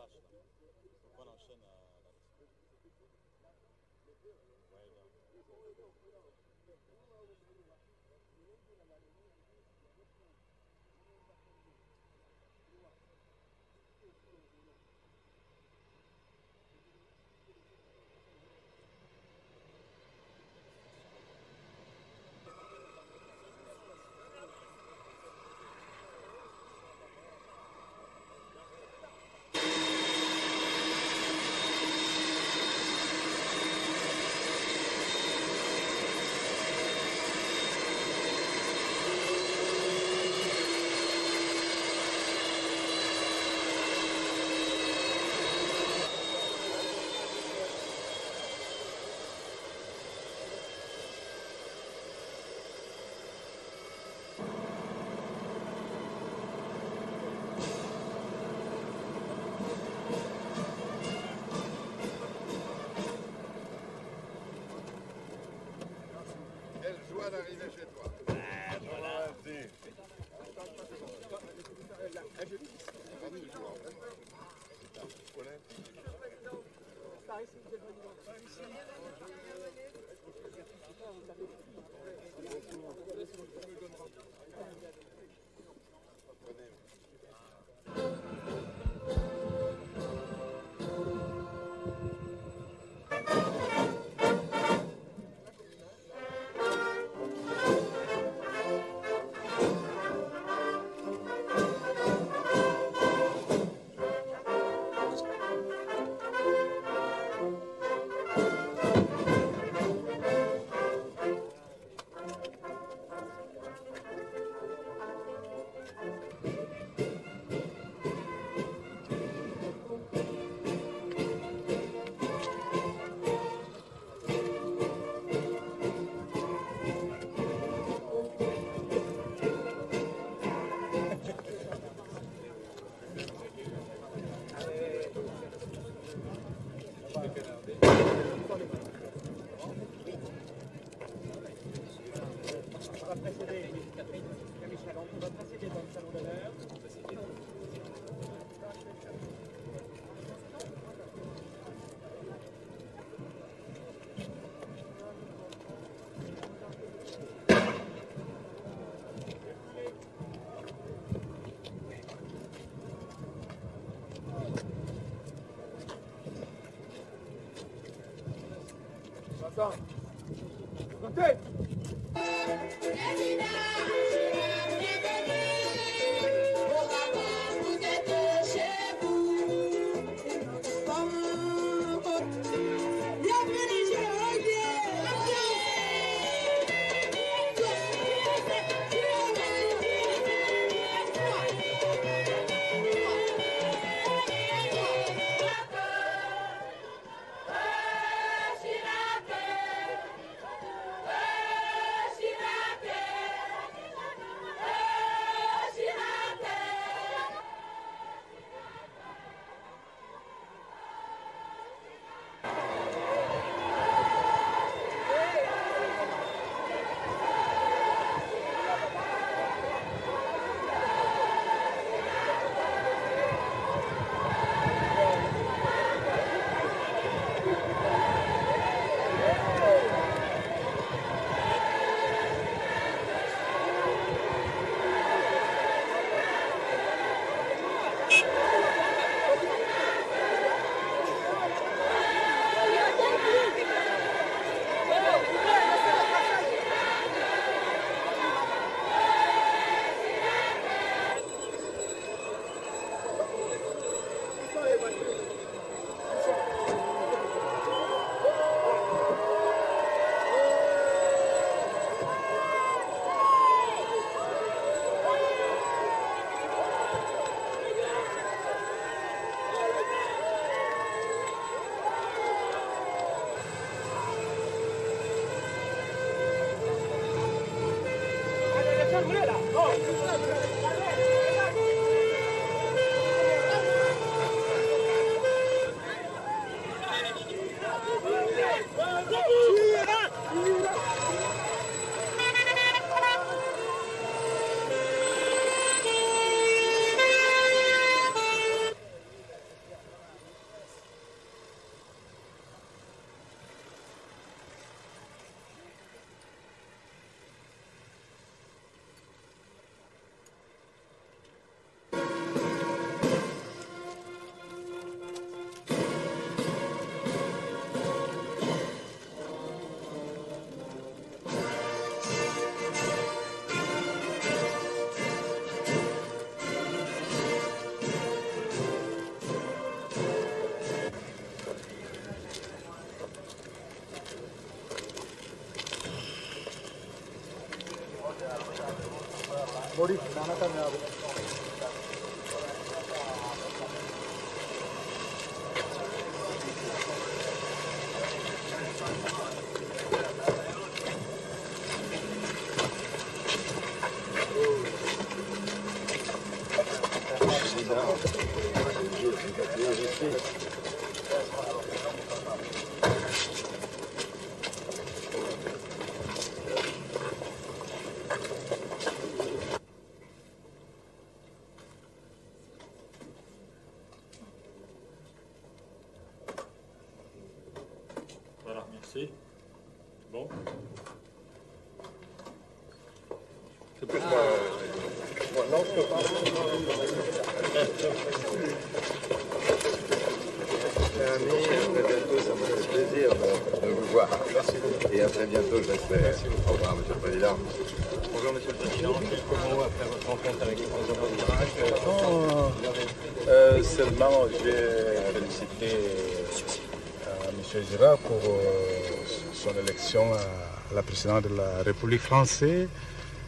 lâche là. Faut qu'on enchaîne là-dessus. Quelle joie d'arriver chez toi. Voilà, merci. Bon. C'est plus moi. Non, je peux pas. Ami, à très bientôt, ça me fait plaisir de vous voir. Merci beaucoup. Et à très bientôt, j'espère. Au revoir, Monsieur le Président. Bonjour Monsieur le Président. Comment après votre rencontre avec le président Chirac Seulement, j'ai félicité M. Chirac pour son élection à la présidence de la République française.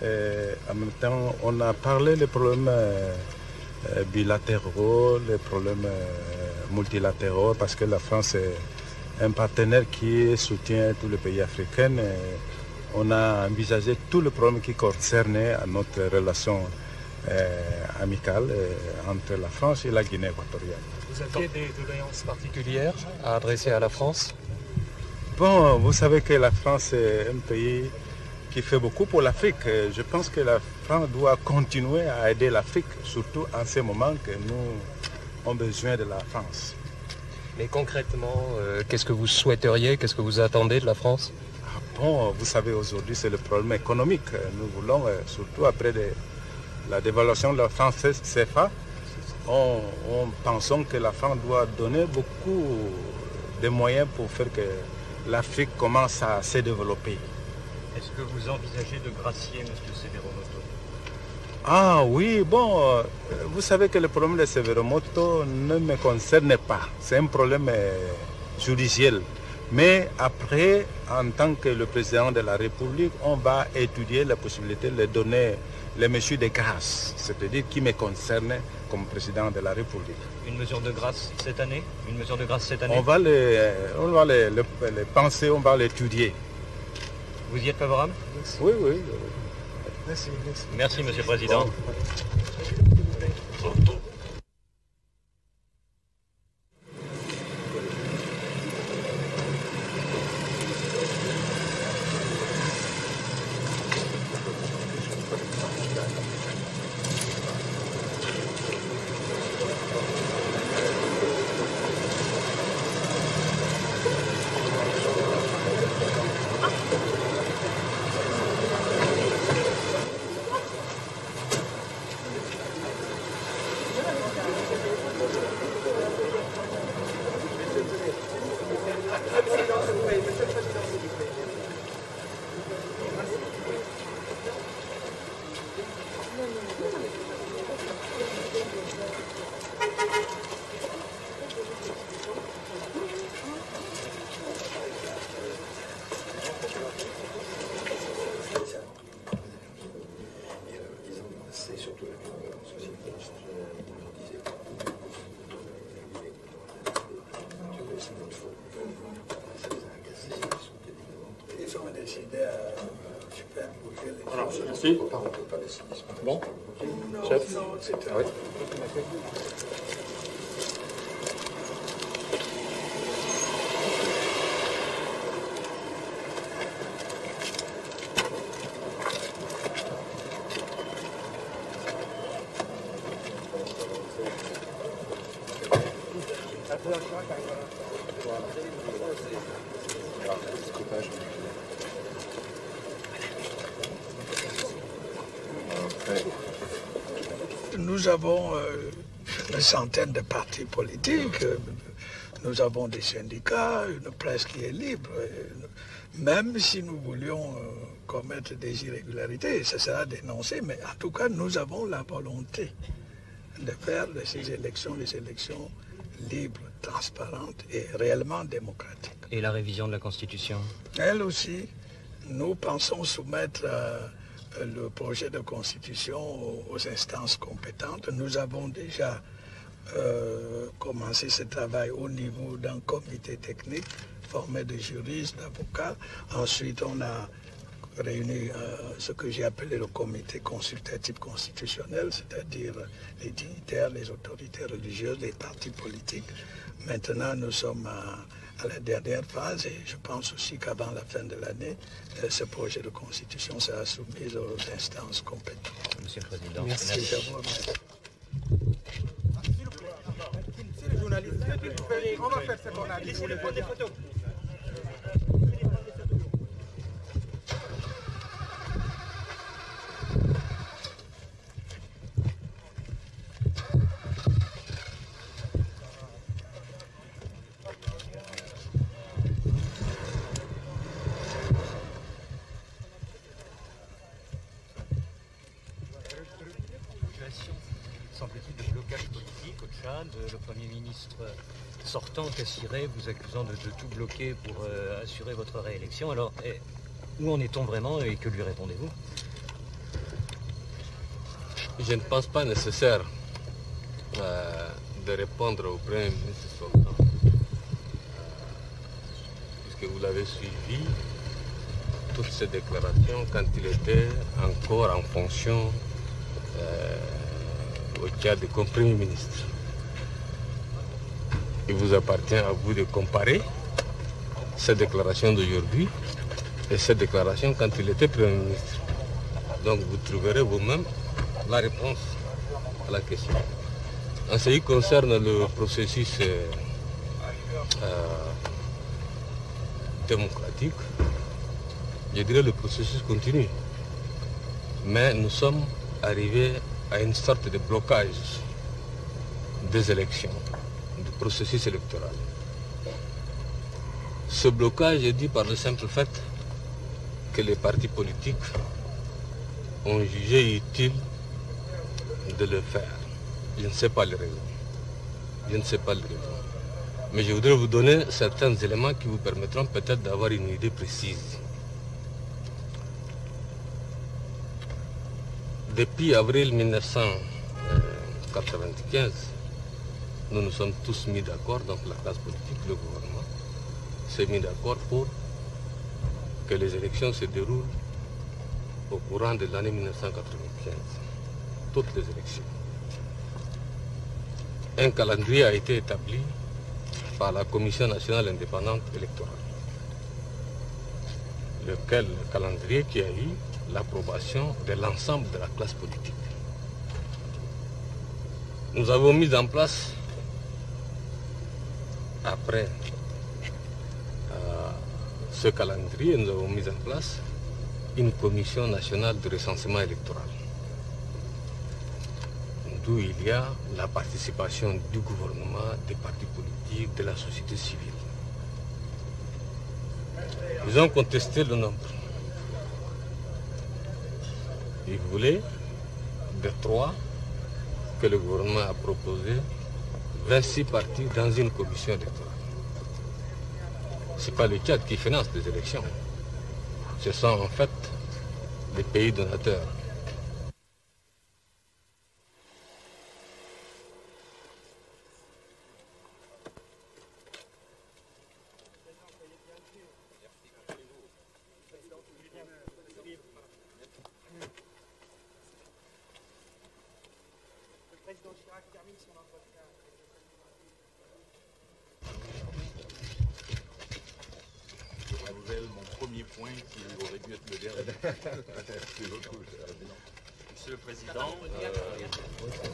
En même temps, on a parlé des problèmes bilatéraux, les problèmes multilatéraux, parce que la France est un partenaire qui soutient tous les pays africains. On a envisagé tous les problèmes qui concernaient notre relation amicale entre la France et la Guinée équatoriale. Vous aviez des doléances particulières à adresser à la France? Bon, vous savez que la France est un pays qui fait beaucoup pour l'Afrique. Je pense que la France doit continuer à aider l'Afrique, surtout en ces moments que nous avons besoin de la France. Mais concrètement, qu'est-ce que vous souhaiteriez, qu'est-ce que vous attendez de la France? Bon, vous savez, aujourd'hui, c'est le problème économique. Nous voulons, surtout après la dévaluation de la France CFA, on pensons que la France doit donner beaucoup de moyens pour faire que l'Afrique commence à se développer. Est-ce que vous envisagez de gracier M. Severomoto? Ah oui, bon, vous savez que le problème de Severomoto ne me concerne pas. C'est un problème judiciaire. Mais après, en tant que le président de la République, on va étudier la possibilité de donner les mesures de grâce, c'est-à-dire qui me concerne comme président de la République. Une mesure de grâce cette année? Une mesure de grâce cette année? On va les penser, on va l'étudier. Vous y êtes favorable? Oui, oui. Merci, Monsieur le Président. Voilà, merci. Bon, chef. Oui. Nous avons une centaine de partis politiques, nous avons des syndicats, une presse qui est libre. Même si nous voulions commettre des irrégularités, ça sera dénoncé, mais en tout cas, nous avons la volonté de faire de ces élections des élections libres, transparentes et réellement démocratiques. Et la révision de la Constitution? Elle aussi, nous pensons soumettre le projet de constitution aux instances compétentes. Nous avons déjà commencé ce travail au niveau d'un comité technique formé de juristes, d'avocats. Ensuite, on a réuni ce que j'ai appelé le comité consultatif constitutionnel, c'est-à-dire les dignitaires, les autorités religieuses, les partis politiques. Maintenant, nous sommes à la dernière phase et je pense aussi qu'avant la fin de l'année, ce projet de constitution sera soumis aux instances compétentes. Monsieur le Président. Merci. Je vous remercie. On va faire ce qu'on a dit. Laissez-les prendre des photos. Semble-t-il, de blocage politique au Tchad. Le Premier ministre sortant, Kassiré, vous accusant de tout bloquer pour assurer votre réélection. Alors, où en est-on vraiment et que lui répondez-vous? Je ne pense pas nécessaire de répondre au Premier ministre sortant. Puisque vous l'avez suivi, toutes ces déclarations, quand il était encore en fonction au Tchad comme Premier ministre. Il vous appartient à vous de comparer cette déclaration d'aujourd'hui et cette déclaration quand il était Premier ministre. Donc vous trouverez vous-même la réponse à la question. En ce qui concerne le processus démocratique, je dirais le processus continue. Mais nous sommes arrivés à une sorte de blocage des élections, du processus électoral. Ce blocage est dû par le simple fait que les partis politiques ont jugé utile de le faire. Je ne sais pas les raisons. Je ne sais pas les raisons. Mais je voudrais vous donner certains éléments qui vous permettront peut-être d'avoir une idée précise. Depuis avril 1995, nous nous sommes tous mis d'accord, donc la classe politique, le gouvernement, s'est mis d'accord pour que les élections se déroulent au courant de l'année 1995. Toutes les élections. Un calendrier a été établi par la Commission nationale indépendante électorale. Lequel calendrier qui a eu l'approbation de l'ensemble de la classe politique. Nous avons mis en place, après ce calendrier, nous avons mis en place une commission nationale de recensement électoral, d'où il y a la participation du gouvernement, des partis politiques, de la société civile. Ils ont contesté le nombre. Ils voulaient de 3 que le gouvernement a proposé, 26 partis dans une commission électorale. Ce n'est pas le Tchad qui finance les élections. Ce sont en fait les pays donateurs. Mon premier point qui aurait dû être le dernier. Monsieur le Président,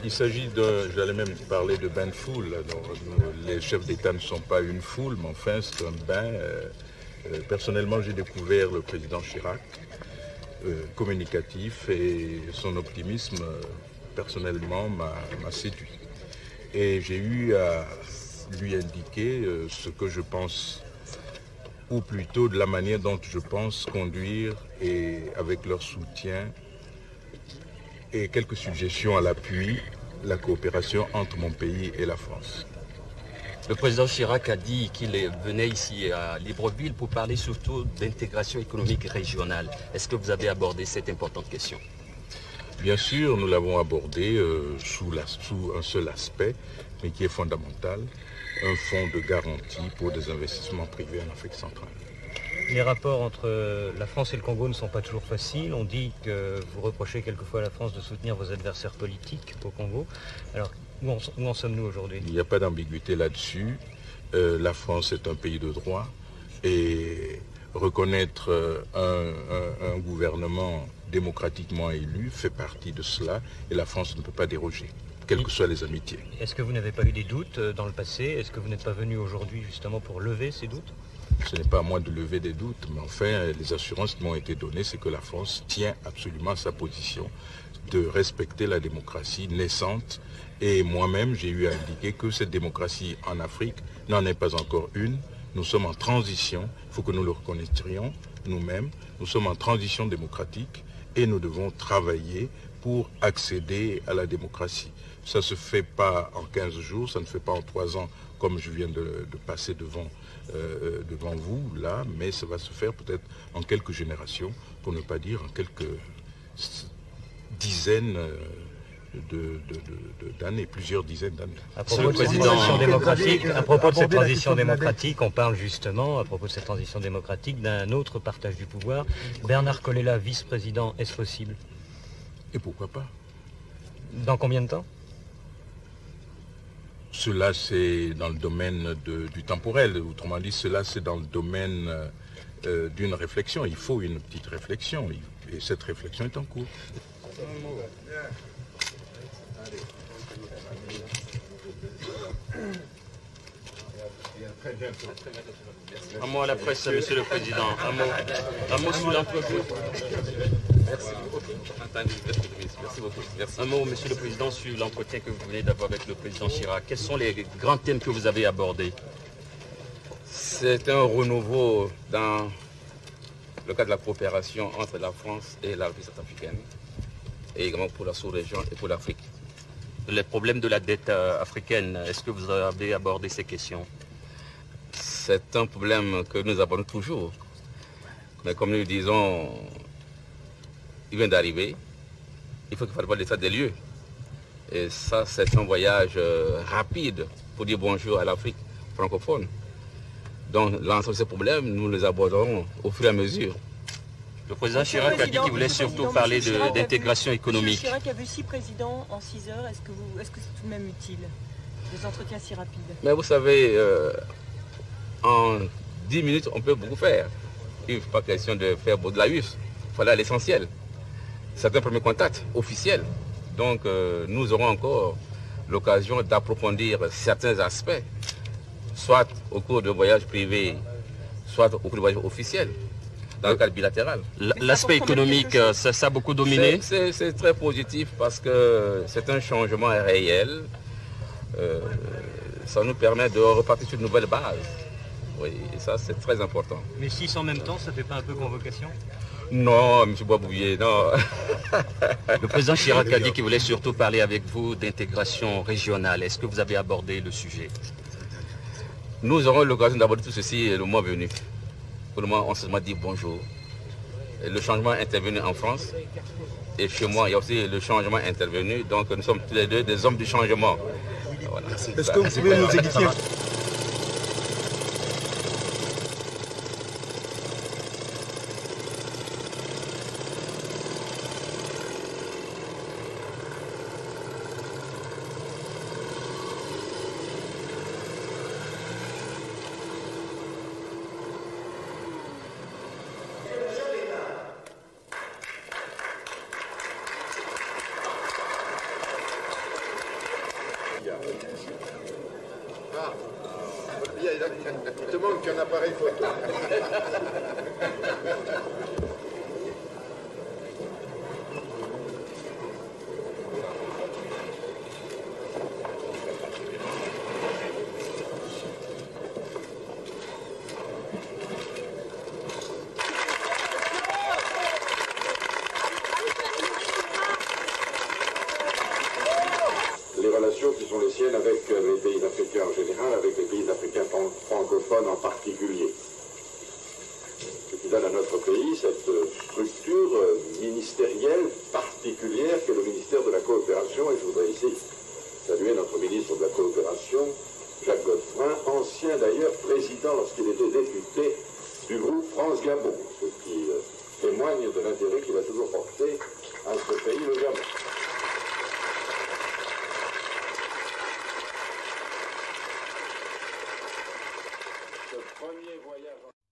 il s'agit j'allais même parler de bain de foule. Les chefs d'État ne sont pas une foule, mais enfin c'est un bain. Personnellement, j'ai découvert le président Chirac, communicatif, et son optimisme, personnellement, m'a séduit. Et j'ai eu à lui indiquer ce que je pense, ou plutôt de la manière dont je pense conduire, et avec leur soutien et quelques suggestions à l'appui, la coopération entre mon pays et la France. Le président Chirac a dit qu'il venait ici à Libreville pour parler surtout d'intégration économique régionale. Est-ce que vous avez abordé cette importante question? Bien sûr, nous l'avons abordé sous un seul aspect, mais qui est fondamental, un fonds de garantie pour des investissements privés en Afrique centrale. Les rapports entre la France et le Congo ne sont pas toujours faciles. On dit que vous reprochez quelquefois à la France de soutenir vos adversaires politiques au Congo. Alors, où en sommes-nous aujourd'hui? Il n'y a pas d'ambiguïté là-dessus. La France est un pays de droit et reconnaître un gouvernement démocratiquement élu fait partie de cela et la France ne peut pas déroger, quelles que soient les amitiés. Est-ce que vous n'avez pas eu des doutes dans le passé? Est-ce que vous n'êtes pas venu aujourd'hui justement pour lever ces doutes? Ce n'est pas à moi de lever des doutes, mais enfin, les assurances qui m'ont été données, c'est que la France tient absolument à sa position de respecter la démocratie naissante. Et moi-même, j'ai eu à indiquer que cette démocratie en Afrique n'en est pas encore une. Nous sommes en transition, il faut que nous le reconnaîtrions nous-mêmes. Nous sommes en transition démocratique et nous devons travailler pour accéder à la démocratie. Ça ne se fait pas en 15 jours, ça ne se fait pas en 3 ans, comme je viens de passer devant vous, là, mais ça va se faire peut-être en quelques générations, pour ne pas dire en quelques dizaines d'années, plusieurs dizaines d'années. À propos de cette transition démocratique, on parle justement, à propos de cette transition démocratique, d'un autre partage du pouvoir. Bernard Colella, vice-président, est-ce possible? Et pourquoi pas? Dans combien de temps? Cela, c'est dans le domaine du temporel. Autrement dit, cela, c'est dans le domaine d'une réflexion. Il faut une petite réflexion. Et cette réflexion est en cours. Un mot à la presse, Monsieur le Président. Un mot sur l'entrevue. Merci. Merci beaucoup. Merci. Un mot, Monsieur le Président, sur l'entretien que vous venez d'avoir avec le président Chirac. Quels sont les grands thèmes que vous avez abordés? C'est un renouveau dans le cadre de la coopération entre la France et la République centrafricaine, et également pour la sous-région et pour l'Afrique. Les problèmes de la dette africaine, est-ce que vous avez abordé ces questions? C'est un problème que nous abordons toujours. Mais comme nous le disons, il vient d'arriver. Il faut qu'il fasse l'état des lieux. Et ça, c'est un voyage rapide pour dire bonjour à l'Afrique francophone. Donc l'ensemble de ces problèmes, nous les aborderons au fur et à mesure. Le président Chirac a dit qu'il voulait surtout parler d'intégration économique. M. Chirac a vu 6 présidents en 6 heures. Est-ce que c'est tout de même utile, des entretiens si rapides? Mais vous savez, en 10 minutes, on peut beaucoup faire. Il n'est pas question de faire beaucoup de la use. Il faut aller à l'essentiel. C'est un premier contact officiel. Donc nous aurons encore l'occasion d'approfondir certains aspects, soit au cours de voyages privés, soit au cours de voyages officiels, dans le cadre bilatéral. L'aspect économique, ça a beaucoup dominé? C'est très positif parce que c'est un changement réel. Ça nous permet de repartir sur de nouvelles bases. Oui, et ça c'est très important. Mais 6 en même temps, ça ne fait pas un peu convocation? Non, M. Boisbouvier, non. Le président Chirac a dit qu'il voulait surtout parler avec vous d'intégration régionale. Est-ce que vous avez abordé le sujet? Nous aurons l'occasion d'aborder tout ceci le mois venu. Pour le moment, on se dit bonjour. Et le changement est intervenu en France. Et chez moi, il y a aussi le changement intervenu. Donc nous sommes tous les deux des hommes du changement. Voilà. Est-ce que vous pouvez nous édifier? Il te manque un appareil photo. Les relations qui sont les sienne avec les pays africains en général, avec les pays africains francophones en particulier. Ce qui donne à notre pays cette structure ministérielle particulière qu'est le ministère de la coopération. Et je voudrais ici saluer notre ministre de la coopération, Jacques Godefroy, ancien d'ailleurs président lorsqu'il était député du groupe France Gabon, ce qui témoigne de l'intérêt qu'il a toujours porté à ce pays, le Gabon. Ce premier voyage